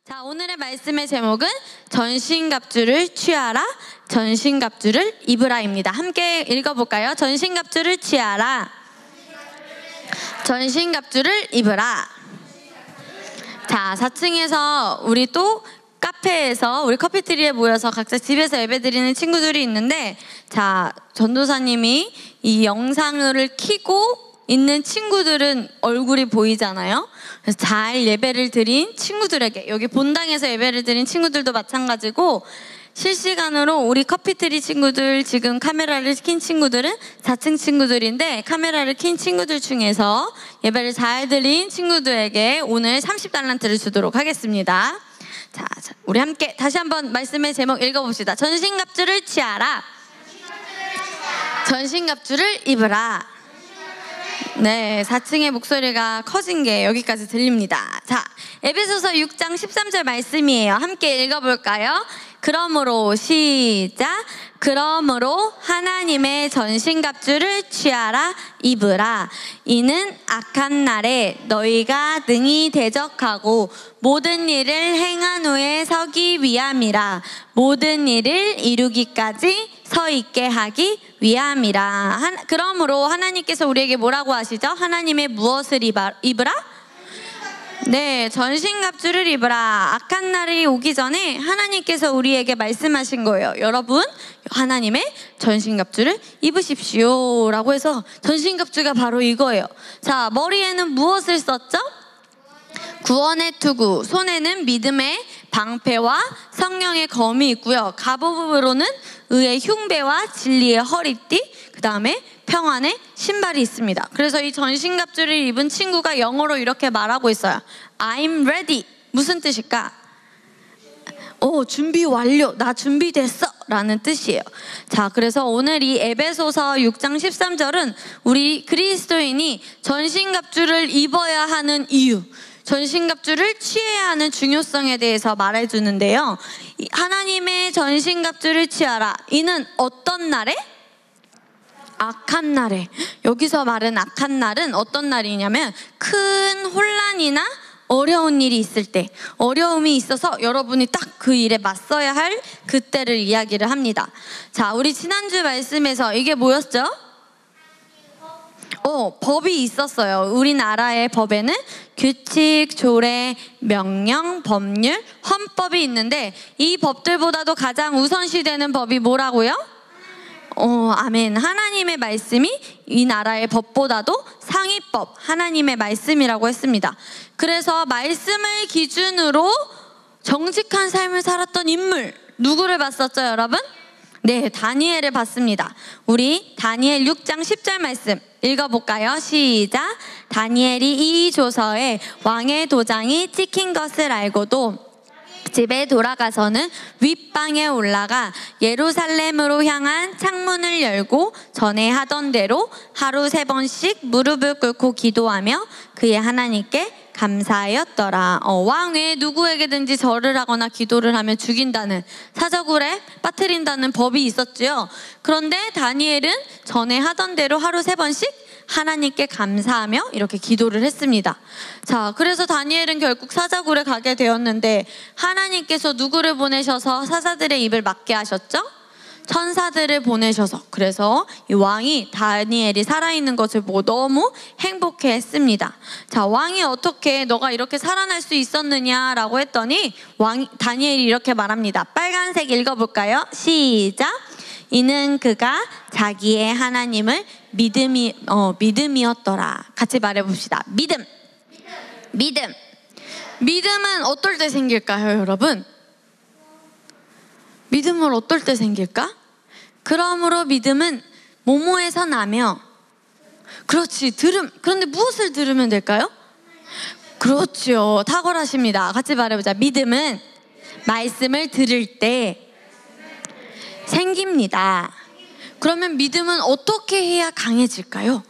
자, 오늘의 말씀의 제목은 전신갑주를 취하라, 전신갑주를 입으라입니다. 함께 읽어볼까요? 전신갑주를 취하라, 전신갑주를 입으라. 자, 4층에서 우리 또 카페에서 우리 커피트리에 모여서 각자 집에서 예배드리는 친구들이 있는데, 자, 전도사님이 이 영상을 켜고 있는 친구들은 얼굴이 보이잖아요. 그래서 잘 예배를 드린 친구들에게, 여기 본당에서 예배를 드린 친구들도 마찬가지고, 실시간으로 우리 커피트리 친구들, 지금 카메라를 킨 친구들은 4층 친구들인데, 카메라를 킨 친구들 중에서 예배를 잘 드린 친구들에게 오늘 30달란트를 주도록 하겠습니다. 자, 우리 함께 다시 한번 말씀의 제목 읽어봅시다. 전신갑주를 취하라, 전신갑주를 입으라. 네, 4층의 목소리가 커진 게 여기까지 들립니다. 자, 에베소서 6장 13절 말씀이에요. 함께 읽어볼까요? 그러므로 시작. 그러므로 하나님의 전신갑주를 취하라, 입으라. 이는 악한 날에 너희가 능히 대적하고 모든 일을 행한 후에 서기 위함이라. 모든 일을 이루기까지 서 있게 하기 위함이라. 그러므로 하나님께서 우리에게 뭐라고 하시죠? 하나님의 무엇을 입으라? 네, 전신갑주를 입으라. 악한 날이 오기 전에 하나님께서 우리에게 말씀하신 거예요. 여러분, 하나님의 전신갑주를 입으십시오 라고 해서, 전신갑주가 바로 이거예요. 자, 머리에는 무엇을 썼죠? 구원의 투구, 손에는 믿음의 방패와 성령의 검이 있고요. 갑옷으로는 의의 흉배와 진리의 허리띠, 그 다음에 평안의 신발이 있습니다. 그래서 이 전신갑주를 입은 친구가 영어로 이렇게 말하고 있어요. I'm ready. 무슨 뜻일까? 준비 완료. 나 준비됐어 라는 뜻이에요. 자, 그래서 오늘 이 에베소서 6장 13절은 우리 그리스도인이 전신갑주를 입어야 하는 이유, 전신갑주를 취해야 하는 중요성에 대해서 말해주는데요. 하나님의 전신갑주를 취하라. 이는 어떤 날에? 악한 날에. 여기서 말은 악한 날은 어떤 날이냐면, 큰 혼란이나 어려운 일이 있을 때, 어려움이 있어서 여러분이 딱 그 일에 맞서야 할 그때를 이야기를 합니다. 자, 우리 지난주 말씀에서 이게 뭐였죠? 법이 있었어요. 우리나라의 법에는 규칙, 조례, 명령, 법률, 헌법이 있는데, 이 법들보다도 가장 우선시되는 법이 뭐라고요? 아멘. 하나님의 말씀이 이 나라의 법보다도 상위법, 하나님의 말씀이라고 했습니다. 그래서 말씀을 기준으로 정직한 삶을 살았던 인물, 누구를 봤었죠, 여러분? 네, 다니엘을 봤습니다. 우리 다니엘 6장 10절 말씀 읽어볼까요? 시작. 다니엘이 이 조서에 왕의 도장이 찍힌 것을 알고도 집에 돌아가서는 윗방에 올라가 예루살렘으로 향한 창문을 열고 전에 하던 대로 하루 3번씩 무릎을 꿇고 기도하며 그의 하나님께 감사하였더라. 왕이 누구에게든지 절을 하거나 기도를 하면 죽인다는, 사저굴에 빠뜨린다는 법이 있었지요. 그런데 다니엘은 전에 하던 대로 하루 3번씩 하나님께 감사하며 이렇게 기도를 했습니다. 자, 그래서 다니엘은 결국 사자굴에 가게 되었는데, 하나님께서 누구를 보내셔서 사자들의 입을 막게 하셨죠? 천사들을 보내셔서. 그래서 이 왕이 다니엘이 살아있는 것을 보고 너무 행복해 했습니다. 자, 왕이 어떻게 너가 이렇게 살아날 수 있었느냐라고 했더니 다니엘이 이렇게 말합니다. 빨간색 읽어볼까요? 시작. 이는 그가 자기의 하나님을 믿음이었더라. 같이 말해봅시다. 믿음. 믿음은 어떨 때 생길까요, 여러분? 믿음은 어떨 때 생길까? 그러므로 믿음은 뭐뭐에서 나며, 그렇지, 그런데 무엇을 들으면 될까요? 그렇죠, 탁월하십니다. 같이 말해보자. 믿음은 말씀을 들을 때 생깁니다. 그러면 믿음은 어떻게 해야 강해질까요?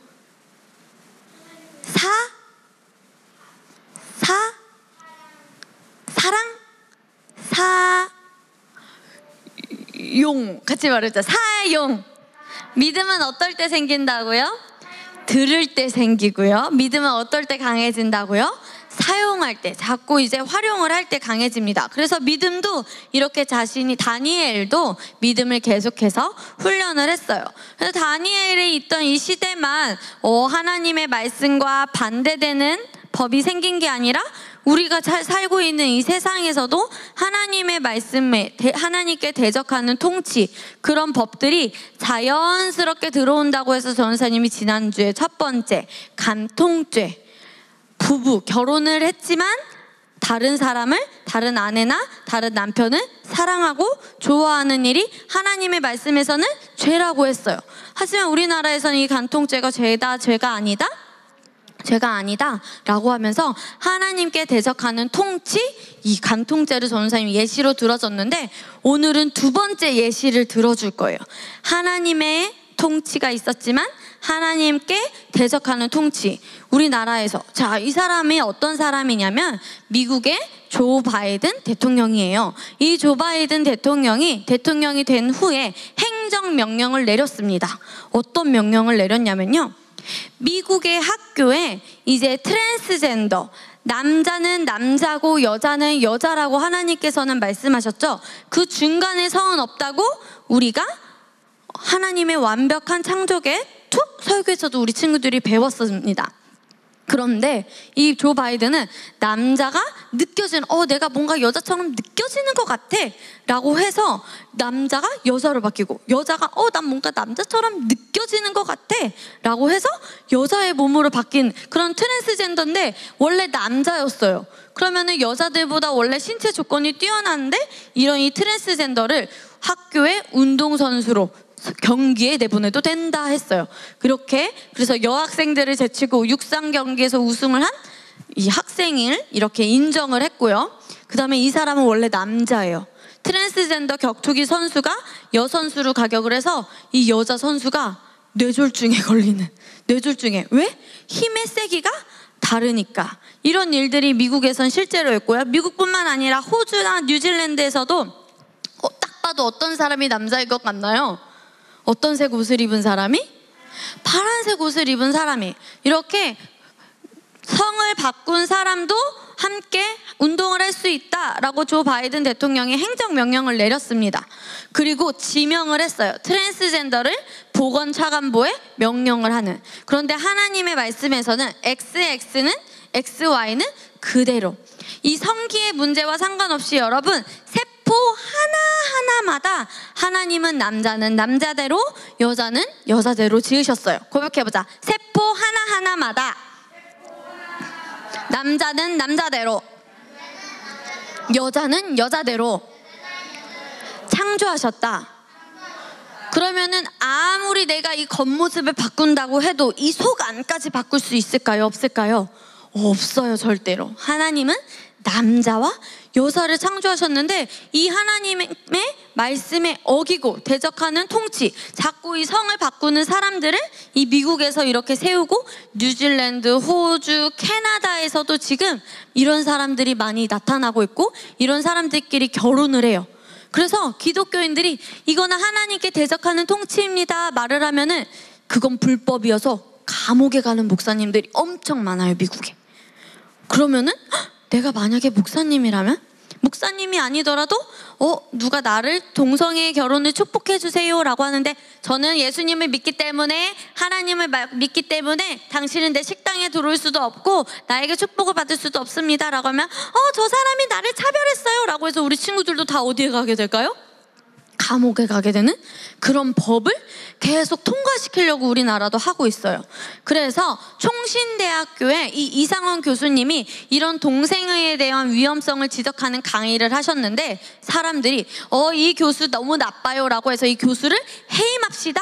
용. 같이 말해보자. 사용. 믿음은 어떨 때 생긴다고요? 들을 때 생기고요. 믿음은 어떨 때 강해진다고요? 사용할 때, 자꾸 이제 활용을 할 때 강해집니다. 그래서 믿음도 이렇게 다니엘도 믿음을 계속해서 훈련을 했어요. 그래서 다니엘이 있던 이 시대만 하나님의 말씀과 반대되는 법이 생긴 게 아니라 우리가 살고 있는 이 세상에서도 하나님의 말씀에 하나님께 대적하는 통치, 그런 법들이 자연스럽게 들어온다고 해서 전사님이 지난주에 첫 번째 간통죄, 부부 결혼을 했지만 다른 사람을, 다른 아내나 다른 남편을 사랑하고 좋아하는 일이 하나님의 말씀에서는 죄라고 했어요. 하지만 우리나라에서는 이 간통죄가 죄가 아니다? 죄가 아니다 라고 하면서 하나님께 대적하는 통치, 이 간통죄를 전사님이 예시로 들어줬는데, 오늘은 두 번째 예시를 들어줄 거예요. 하나님의 통치가 있었지만 하나님께 대적하는 통치. 우리나라에서, 자, 이 사람이 어떤 사람이냐면 미국의 조 바이든 대통령이에요. 이 조 바이든 대통령이 된 후에 행정명령을 내렸습니다. 어떤 명령을 내렸냐면요, 미국의 학교에 이제 트랜스젠더, 남자는 남자고 여자는 여자라고 하나님께서는 말씀하셨죠. 그 중간에 성은 없다고 우리가 하나님의 완벽한 창조계 설교에서도 우리 친구들이 배웠습니다. 그런데 이 조 바이든은 남자가 느껴지는, 내가 뭔가 여자처럼 느껴지는 것 같아 라고 해서 남자가 여자로 바뀌고, 여자가 난 뭔가 남자처럼 느껴지는 것 같아 라고 해서 여자의 몸으로 바뀐 그런 트랜스젠더인데 원래 남자였어요. 그러면은 여자들보다 원래 신체 조건이 뛰어나는데 이런 이 트랜스젠더를 학교의 운동선수로 경기에 내보내도 된다 했어요. 그래서 여학생들을 제치고 육상 경기에서 우승을 한 이 학생을 이렇게 인정을 했고요. 그 다음에 이 사람은 원래 남자예요. 트랜스젠더 격투기 선수가 여선수로 가격을 해서 이 여자 선수가 뇌졸중에 걸리는, 뇌졸중에, 왜? 힘의 세기가 다르니까. 이런 일들이 미국에선 실제로 있고요. 미국뿐만 아니라 호주나 뉴질랜드에서도 딱 봐도 어떤 사람이 남자일 것 같나요? 어떤 색 옷을 입은 사람이? 파란색 옷을 입은 사람이. 이렇게 성을 바꾼 사람도 함께 운동을 할 수 있다라고 조 바이든 대통령이 행정명령을 내렸습니다. 그리고 지명을 했어요. 트랜스젠더를 보건차관보에 명령을 하는. 그런데 하나님의 말씀에서는 XX는 XY는 그대로. 이 성기의 문제와 상관없이 여러분, 세포 하나하나마다 하나님은 남자는 남자대로, 여자는 여자대로 지으셨어요. 고백해보자. 세포 하나하나마다 남자는 남자대로, 여자는 여자대로 창조하셨다. 그러면은 아무리 내가 이 겉모습을 바꾼다고 해도 이 속 안까지 바꿀 수 있을까요? 없을까요? 없어요, 절대로. 하나님은 남자와 여자를 창조하셨는데 이 하나님의 말씀에 어기고 대적하는 통치, 자꾸 이 성을 바꾸는 사람들을 이 미국에서 이렇게 세우고, 뉴질랜드, 호주, 캐나다에서도 지금 이런 사람들이 많이 나타나고 있고, 이런 사람들끼리 결혼을 해요. 그래서 기독교인들이 이거는 하나님께 대적하는 통치입니다 말을 하면은 그건 불법이어서 감옥에 가는 목사님들이 엄청 많아요, 미국에. 그러면은 내가 만약에 목사님이라면, 목사님이 아니더라도 누가 나를 동성애 결혼을 축복해 주세요 라고 하는데, 저는 예수님을 믿기 때문에, 하나님을 믿기 때문에 당신은 내 식당에 들어올 수도 없고 나에게 축복을 받을 수도 없습니다 라고 하면 저 사람이 나를 차별했어요 라고 해서 우리 친구들도 다 어디에 가게 될까요? 감옥에 가게 되는 그런 법을 계속 통과시키려고 우리나라도 하고 있어요. 그래서 총신대학교에 이 이상원 교수님이 이런 동성애에 대한 위험성을 지적하는 강의를 하셨는데, 사람들이 이 교수 너무 나빠요 라고 해서 이 교수를 해임합시다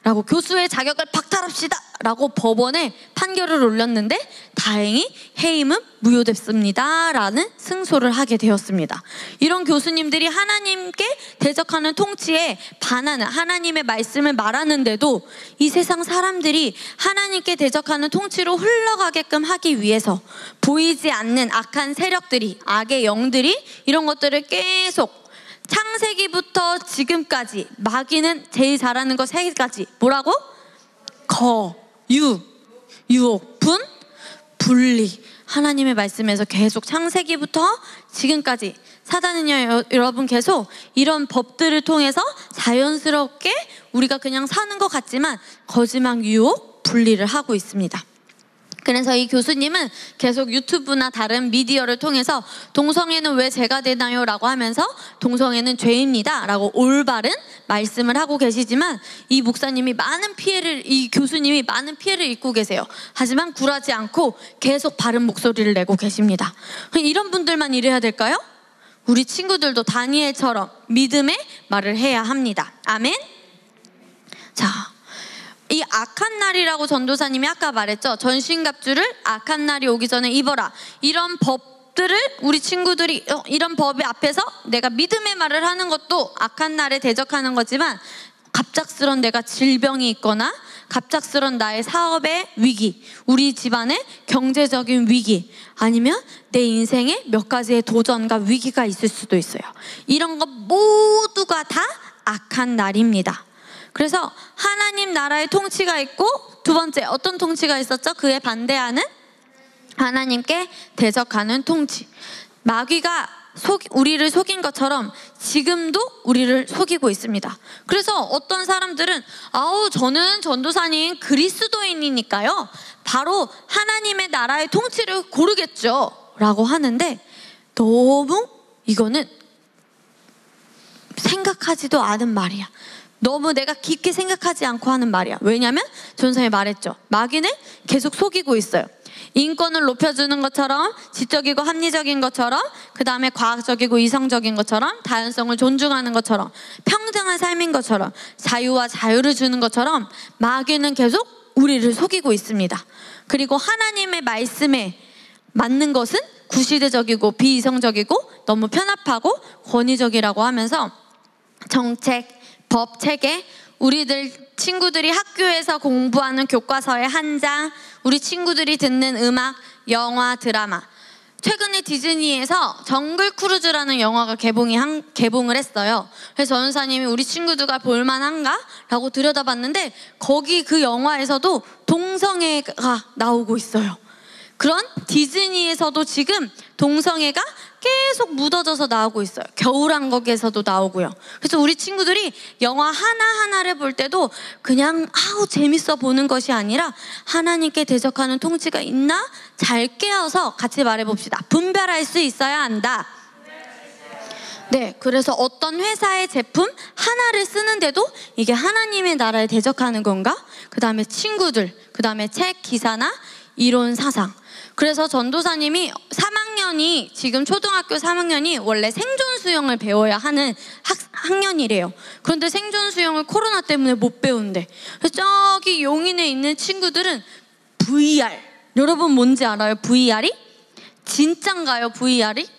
라고, 교수의 자격을 박탈합시다 라고 법원에 판결을 올렸는데 다행히 해임은 무효됐습니다 라는 승소를 하게 되었습니다. 이런 교수님들이 하나님께 대적하는 통치에 반하는, 하나님의 말씀을 말하는데도 이 세상 사람들이 하나님께 대적하는 통치로 흘러가게끔 하기 위해서 보이지 않는 악한 세력들이, 악의 영들이 이런 것들을 계속, 창세기부터 지금까지 마귀는 제일 잘하는 거 3가지. 뭐라고? 유혹, 분, 분리. 하나님의 말씀에서 계속 창세기부터 지금까지 사단은요, 여러분 계속 이런 법들을 통해서 자연스럽게 우리가 그냥 사는 것 같지만 거짓말, 유혹, 분리를 하고 있습니다. 그래서 이 교수님은 계속 유튜브나 다른 미디어를 통해서 동성애는 왜 죄가 되나요? 라고 하면서 동성애는 죄입니다 라고 올바른 말씀을 하고 계시지만 이 교수님이 많은 피해를 입고 계세요. 하지만 굴하지 않고 계속 바른 목소리를 내고 계십니다. 이런 분들만 이래야 될까요? 우리 친구들도 다니엘처럼 믿음의 말을 해야 합니다. 아멘. 자, 이 악한 날이라고 전도사님이 아까 말했죠. 전신갑주를 악한 날이 오기 전에 입어라. 이런 법들을 우리 친구들이 이런 법의 앞에서 내가 믿음의 말을 하는 것도 악한 날에 대적하는 거지만, 갑작스런 내가 질병이 있거나 갑작스런 나의 사업의 위기, 우리 집안의 경제적인 위기, 아니면 내 인생에 몇 가지의 도전과 위기가 있을 수도 있어요. 이런 것 모두가 다 악한 날입니다. 그래서 하나님 나라의 통치가 있고, 두 번째 어떤 통치가 있었죠? 그에 반대하는 하나님께 대적하는 통치. 마귀가 우리를 속인 것처럼 지금도 우리를 속이고 있습니다. 그래서 어떤 사람들은 저는 전도사님 그리스도인이니까요 바로 하나님의 나라의 통치를 고르겠죠 라고 하는데, 너무 이거는 생각하지도 않은 말이야. 너무 내가 깊게 생각하지 않고 하는 말이야. 왜냐하면 전도사님이 말했죠. 마귀는 계속 속이고 있어요. 인권을 높여주는 것처럼, 지적이고 합리적인 것처럼, 그 다음에 과학적이고 이성적인 것처럼, 다양성을 존중하는 것처럼, 평등한 삶인 것처럼, 자유와 자유를 주는 것처럼 마귀는 계속 우리를 속이고 있습니다. 그리고 하나님의 말씀에 맞는 것은 구시대적이고 비이성적이고 너무 편협하고 권위적이라고 하면서 정책, 법, 체계, 우리들 친구들이 학교에서 공부하는 교과서의 한 장, 우리 친구들이 듣는 음악, 영화, 드라마. 최근에 디즈니에서 정글 크루즈라는 영화가 개봉을 했어요. 그래서 전도사님이 우리 친구들과 볼만한가? 라고 들여다봤는데, 거기 그 영화에서도 동성애가 나오고 있어요. 그런 디즈니에서도 지금 동성애가 계속 묻어져서 나오고 있어요. 겨울왕국에서도 나오고요. 그래서 우리 친구들이 영화 하나하나를 볼 때도 그냥 재밌어 보는 것이 아니라 하나님께 대적하는 통치가 있나? 잘 깨어서 같이 말해봅시다. 분별할 수 있어야 한다. 네, 그래서 어떤 회사의 제품 하나를 쓰는데도 이게 하나님의 나라에 대적하는 건가? 그 다음에 친구들, 그 다음에 책, 기사나 이론, 사상. 그래서 전도사님이 3학년이, 지금 초등학교 3학년이 원래 생존 수영을 배워야 하는 학년이래요. 그런데 생존 수영을 코로나 때문에 못 배운대. 그래서 저기 용인에 있는 친구들은 VR, 여러분 뭔지 알아요? VR이? 진짠가요? VR이?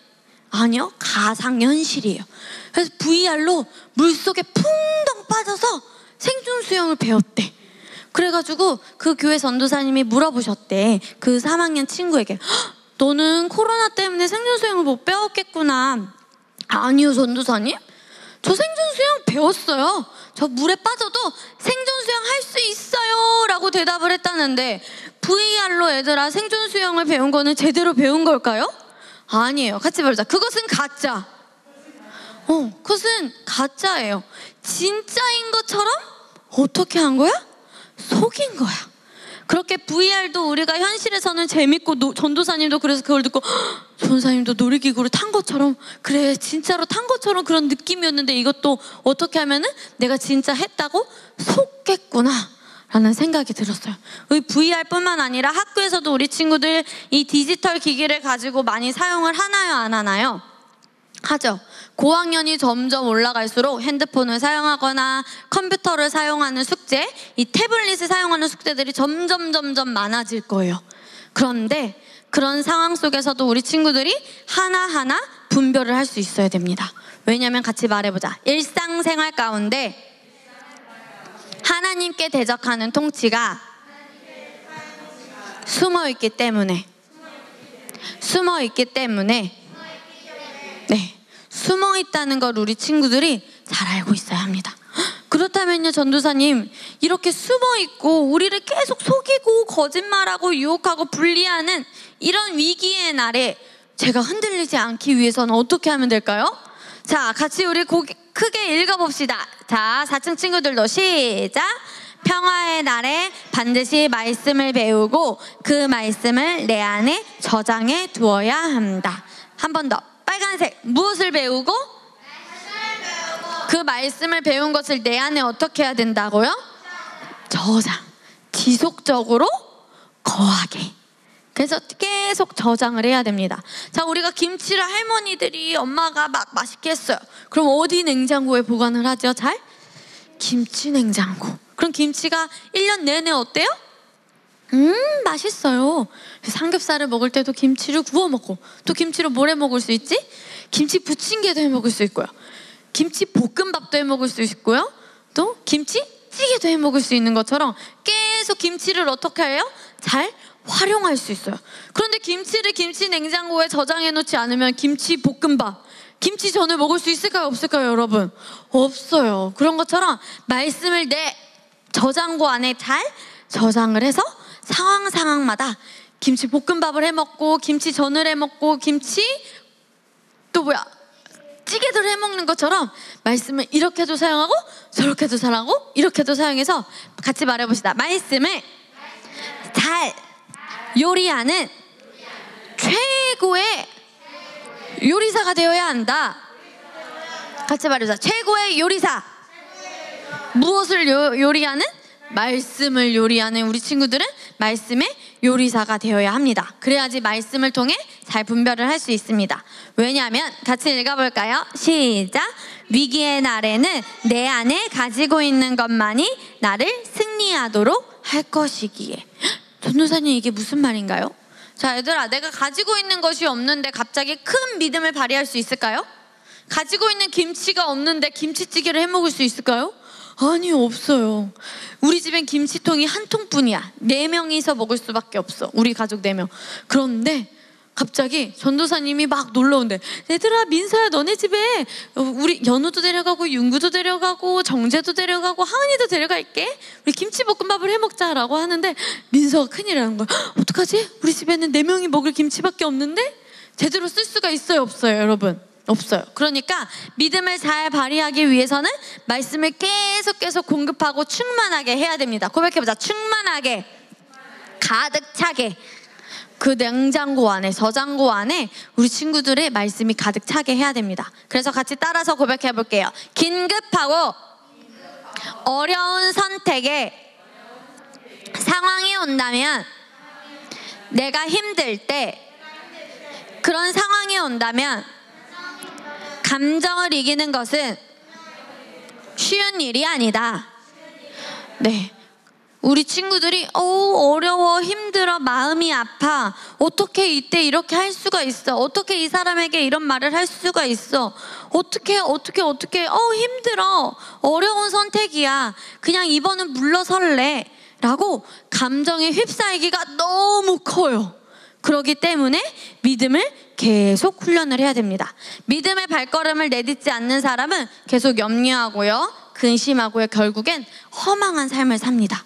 아니요, 가상현실이에요. 그래서 VR로 물속에 풍덩 빠져서 생존 수영을 배웠대. 그래가지고 그 교회 전도사님이 물어보셨대. 그 3학년 친구에게, 너는 코로나 때문에 생존 수영을 못 배웠겠구나. 아니요, 전도사님, 저 생존 수영 배웠어요. 저 물에 빠져도 생존 수영 할 수 있어요 라고 대답을 했다는데, VR로 얘들아 생존 수영을 배운 거는 제대로 배운 걸까요? 아니에요. 같이 말하자. 그것은 가짜. 그것은 가짜예요. 진짜인 것처럼 어떻게 한 거야? 속인 거야. 그렇게 VR도 우리가 현실에서는 재밌고, 전도사님도 그래서 그걸 듣고 전도사님도 놀이기구를 탄 것처럼, 그래 진짜로 탄 것처럼 그런 느낌이었는데, 이것도 어떻게 하면은 내가 진짜 했다고 속겠구나 라는 생각이 들었어요. 이 VR뿐만 아니라 학교에서도 우리 친구들 이 디지털 기기를 가지고 많이 사용을 하나요, 안 하나요? 하죠. 고학년이 점점 올라갈수록 핸드폰을 사용하거나 컴퓨터를 사용하는 숙제, 이 태블릿을 사용하는 숙제들이 점점 많아질 거예요. 그런데 그런 상황 속에서도 우리 친구들이 하나하나 분별을 할 수 있어야 됩니다. 왜냐하면 같이 말해보자. 일상생활 가운데 하나님께 대적하는 통치가 숨어있기 때문에 네, 숨어있다는 걸 우리 친구들이 잘 알고 있어야 합니다. 그렇다면요, 전도사님, 이렇게 숨어 있고 우리를 계속 속이고 거짓말하고 유혹하고 불리하는 이런 위기의 날에 제가 흔들리지 않기 위해서는 어떻게 하면 될까요? 자, 같이 우리 크게 읽어봅시다. 자, 4층 친구들도 시작. 평화의 날에 반드시 말씀을 배우고 그 말씀을 내 안에 저장해 두어야 한다. 한 번 더. 빨간색. 무엇을 배우고? 그 말씀을 배운 것을 내 안에 어떻게 해야 된다고요? 저장. 지속적으로 거하게. 그래서 계속 저장을 해야 됩니다. 자, 우리가 김치를 할머니들이 엄마가 막 맛있게 했어요. 그럼 어디 냉장고에 보관을 하죠? 잘? 김치 냉장고. 그럼 김치가 1년 내내 어때요? 맛있어요. 삼겹살을 먹을 때도 김치를 구워 먹고, 또 김치로 뭘 해 먹을 수 있지? 김치 부침개도 해 먹을 수 있고요, 김치 볶음밥도 해 먹을 수 있고요, 또 김치찌개도 해 먹을 수 있는 것처럼 계속 김치를 어떻게 해요? 잘 활용할 수 있어요. 그런데 김치를 김치 냉장고에 저장해 놓지 않으면 김치 볶음밥, 김치전을 먹을 수 있을까요? 없을까요, 여러분? 없어요. 그런 것처럼 말씀을 내 저장고 안에 잘 저장을 해서 상황마다 김치 볶음밥을 해 먹고, 김치전을 해 먹고, 찌개들 해 먹는 것처럼 말씀을 이렇게도 사용하고 저렇게도 사용하고 이렇게도 사용해서 같이 말해봅시다. 말씀을 잘 요리하는 최고의 요리사가 되어야 한다. 같이 말해보자. 최고의 요리사. 무엇을 요리하는? 말씀을 요리하는 우리 친구들은 말씀의 요리사가 되어야 합니다. 그래야지 말씀을 통해 잘 분별을 할 수 있습니다. 왜냐하면 같이 읽어볼까요? 시작. 위기의 날에는 내 안에 가지고 있는 것만이 나를 승리하도록 할 것이기에. 전도사님, 이게 무슨 말인가요? 자, 얘들아, 내가 가지고 있는 것이 없는데 갑자기 큰 믿음을 발휘할 수 있을까요? 가지고 있는 김치가 없는데 김치찌개를 해 먹을 수 있을까요? 아니요, 없어요. 우리 집엔 김치통이 한 통뿐이야. 4명이서 먹을 수밖에 없어. 우리 가족 4명. 그런데 갑자기 전도사님이 막 놀러 온대. 얘들아, 민서야, 너네 집에 우리 연우도 데려가고 윤구도 데려가고 정재도 데려가고 하은이도 데려갈게. 우리 김치볶음밥을 해먹자라고 하는데 민서가 큰일이라는 거야. 어떡하지? 우리 집에는 4명이 먹을 김치밖에 없는데 제대로 쓸 수가 있어요, 없어요, 여러분? 없어요. 그러니까 믿음을 잘 발휘하기 위해서는 말씀을 계속 공급하고 충만하게 해야 됩니다. 고백해보자. 충만하게, 가득 차게. 그 냉장고 안에, 저장고 안에 우리 친구들의 말씀이 가득 차게 해야 됩니다. 그래서 같이 따라서 고백해볼게요. 긴급하고 어려운 선택에 상황이 온다면, 내가 힘들 때 그런 상황이 온다면 감정을 이기는 것은 쉬운 일이 아니다. 네, 우리 친구들이 어려워, 힘들어, 마음이 아파, 어떻게 이때 이렇게 할 수가 있어, 어떻게 이 사람에게 이런 말을 할 수가 있어, 어떻게 힘들어, 어려운 선택이야, 그냥 이번은 물러설래 라고 감정에 휩싸이기가 너무 커요. 그렇기 때문에 믿음을 계속 훈련을 해야 됩니다. 믿음의 발걸음을 내딛지 않는 사람은 계속 염려하고요, 근심하고요, 결국엔 허망한 삶을 삽니다.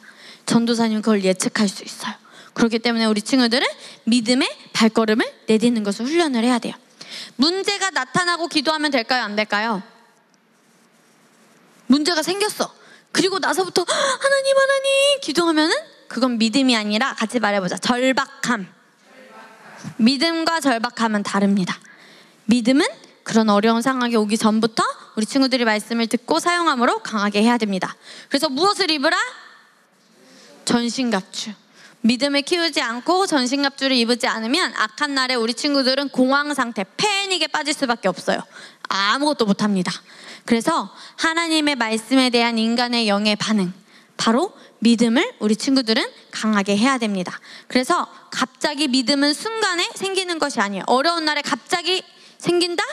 전도사님 그걸 예측할 수 있어요. 그렇기 때문에 우리 친구들은 믿음의 발걸음을 내딛는 것을 훈련을 해야 돼요. 문제가 나타나고 기도하면 될까요? 안 될까요? 문제가 생겼어. 그리고 나서부터 하나님 기도하면은 그건 믿음이 아니라, 같이 말해보자. 절박함. 믿음과 절박함은 다릅니다. 믿음은 그런 어려운 상황이 오기 전부터 우리 친구들이 말씀을 듣고 사용함으로 강하게 해야 됩니다. 그래서 무엇을 입으라? 전신갑주. 믿음을 키우지 않고 전신갑주를 입지 않으면 악한 날에 우리 친구들은 공황 상태, 패닉에 빠질 수밖에 없어요. 아무것도 못합니다. 그래서 하나님의 말씀에 대한 인간의 영의 반응, 바로 믿음을 우리 친구들은 강하게 해야 됩니다. 그래서 갑자기 믿음은 순간에 생기는 것이 아니에요. 어려운 날에 갑자기 생긴다?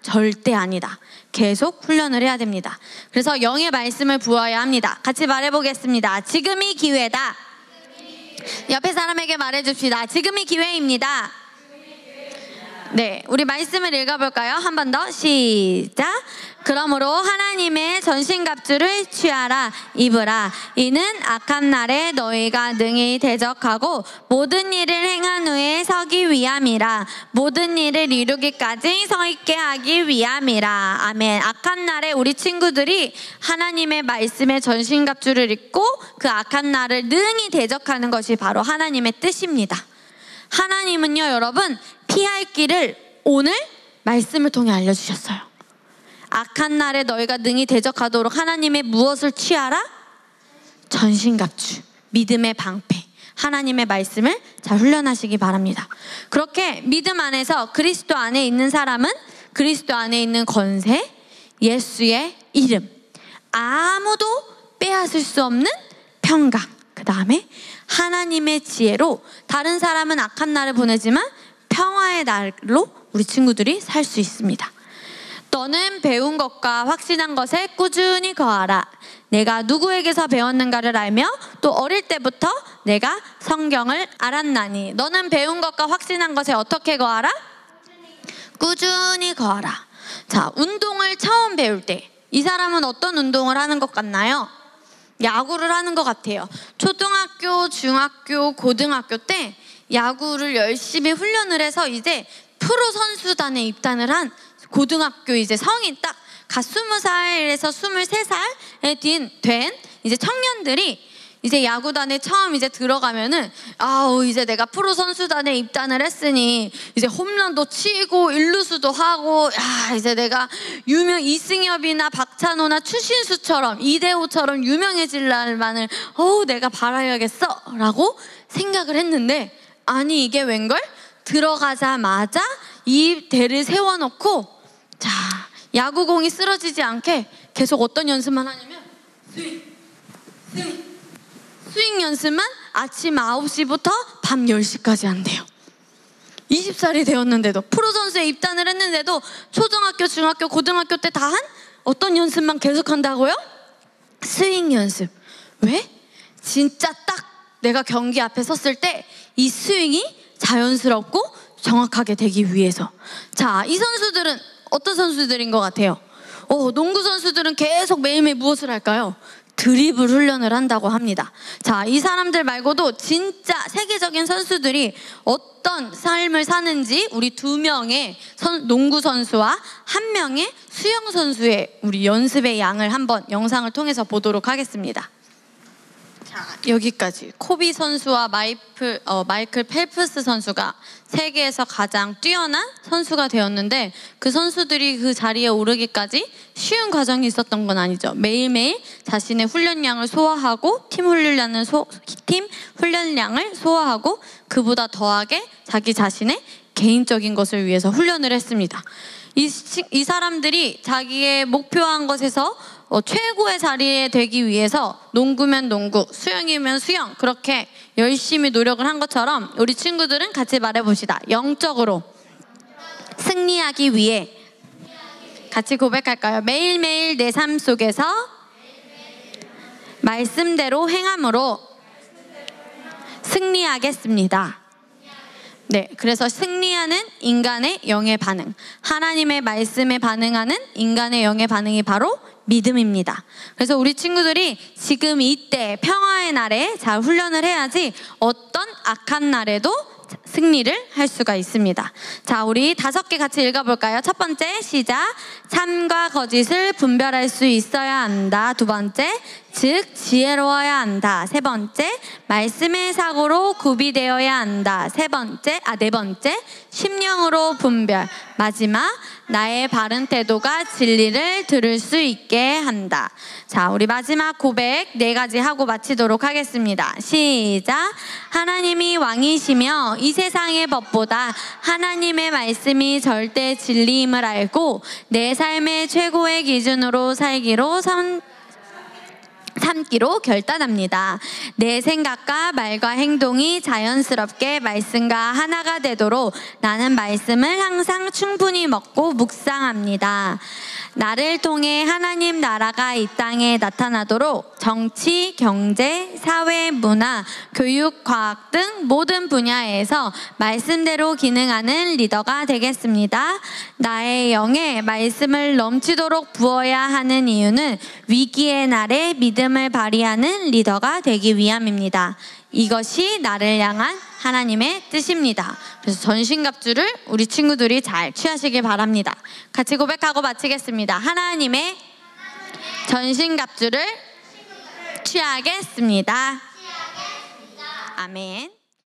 절대 아니다. 계속 훈련을 해야 됩니다. 그래서 영의 말씀을 부어야 합니다. 같이 말해보겠습니다. 지금이 기회다. 옆에 사람에게 말해줍시다. 지금이 기회입니다. 네, 우리 말씀을 읽어볼까요? 한 번 더 시작. 그러므로 하나님의 전신갑주를 취하라 입으라. 이는 악한 날에 너희가 능히 대적하고 모든 일을 행한 후에 서기 위함이라. 모든 일을 이루기까지 서 있게 하기 위함이라. 아멘. 악한 날에 우리 친구들이 하나님의 말씀의 전신갑주를 입고 그 악한 날을 능히 대적하는 것이 바로 하나님의 뜻입니다. 하나님은요, 여러분, 피할 길을 오늘 말씀을 통해 알려주셨어요. 악한 날에 너희가 능히 대적하도록 하나님의 무엇을 취하라? 전신갑주, 믿음의 방패, 하나님의 말씀을 잘 훈련하시기 바랍니다. 그렇게 믿음 안에서 그리스도 안에 있는 사람은 그리스도 안에 있는 권세, 예수의 이름, 아무도 빼앗을 수 없는 평강, 그 다음에 하나님의 지혜로 다른 사람은 악한 날을 보내지만 평화의 날로 우리 친구들이 살 수 있습니다. 너는 배운 것과 확신한 것에 꾸준히 거하라. 내가 누구에게서 배웠는가를 알며 또 어릴 때부터 내가 성경을 알았나니. 너는 배운 것과 확신한 것에 어떻게 거하라? 꾸준히 거하라. 자, 운동을 처음 배울 때 이 사람은 어떤 운동을 하는 것 같나요? 야구를 하는 것 같아요. 초등학교, 중학교, 고등학교 때 야구를 열심히 훈련을 해서 이제 프로 선수단에 입단을 한 고등학교 이제 성인 딱 갓 20살에서 23살에 된 이제 청년들이 이제 야구단에 처음 이제 들어가면은 이제 내가 프로 선수단에 입단을 했으니 이제 홈런도 치고 일루수도 하고 이제 내가 유명 이승엽이나 박찬호나 추신수처럼 이대호처럼 유명해질 날만을 내가 바라야겠어 라고 생각을 했는데, 아니 이게 웬걸? 들어가자마자 이 대를 세워놓고 자, 야구공이 쓰러지지 않게 계속 어떤 연습만 하냐면 스윙 연습만 아침 9시부터 밤 10시까지 한대요. 20살이 되었는데도, 프로 선수에 입단을 했는데도 초등학교, 중학교, 고등학교 때 다 한 어떤 연습만 계속 한다고요? 스윙 연습. 왜? 진짜 딱 내가 경기 앞에 섰을 때 이 스윙이 자연스럽고 정확하게 되기 위해서. 자, 이 선수들은 어떤 선수들인 것 같아요? 농구 선수들은 계속 매일매일 무엇을 할까요? 드리블 훈련을 한다고 합니다. 자, 이 사람들 말고도 진짜 세계적인 선수들이 어떤 삶을 사는지 우리 2명의 농구 선수와 1명의 수영 선수의 우리 연습의 양을 한번 영상을 통해서 보도록 하겠습니다. 자, 여기까지 코비 선수와 마이클 펠프스 선수가 세계에서 가장 뛰어난 선수가 되었는데, 그 선수들이 그 자리에 오르기까지 쉬운 과정이 있었던 건 아니죠. 매일매일 자신의 훈련량을 소화하고 팀 훈련량을 소화하고 그보다 더하게 자기 자신의 개인적인 것을 위해서 훈련을 했습니다. 이 사람들이 자기의 목표한 것에서 최고의 자리에 되기 위해서 농구면 농구, 수영이면 수영, 그렇게 열심히 노력을 한 것처럼 우리 친구들은 같이 말해봅시다. 영적으로 승리하기 위해 같이 고백할까요? 매일매일 내 삶 속에서 말씀대로 행함으로 승리하겠습니다. 네, 그래서 승리하는 인간의 영의 반응, 하나님의 말씀에 반응하는 인간의 영의 반응이 바로 믿음입니다. 그래서 우리 친구들이 지금 이때 평화의 날에 잘 훈련을 해야지 어떤 악한 날에도 승리를 할 수가 있습니다. 자, 우리 5개 같이 읽어볼까요? 첫 번째, 시작. 참과 거짓을 분별할 수 있어야 한다. 2번째, 즉 지혜로워야 한다. 3번째, 말씀의 사고로 구비되어야 한다. 4번째, 심령으로 분별. 마지막, 나의 바른 태도가 진리를 들을 수 있게 한다. 자, 우리 마지막 고백 4가지 하고 마치도록 하겠습니다. 시작. 하나님이 왕이시며 이 세상의 법보다 하나님의 말씀이 절대 진리임을 알고 내 삶의 최고의 기준으로 삼기로 결단합니다. 내 생각과 말과 행동이 자연스럽게 말씀과 하나가 되도록 나는 말씀을 항상 충분히 먹고 묵상합니다. 나를 통해 하나님 나라가 이 땅에 나타나도록 정치, 경제, 사회, 문화, 교육, 과학 등 모든 분야에서 말씀대로 기능하는 리더가 되겠습니다. 나의 영에 말씀을 넘치도록 부어야 하는 이유는 위기의 날에 믿음을 발휘하는 리더가 되기 위함입니다. 이것이 나를 향한 하나님의 뜻입니다. 그래서 전신갑주를 우리 친구들이 잘 취하시길 바랍니다. 같이 고백하고 마치겠습니다. 하나님의 전신갑주를 취하겠습니다. 아멘.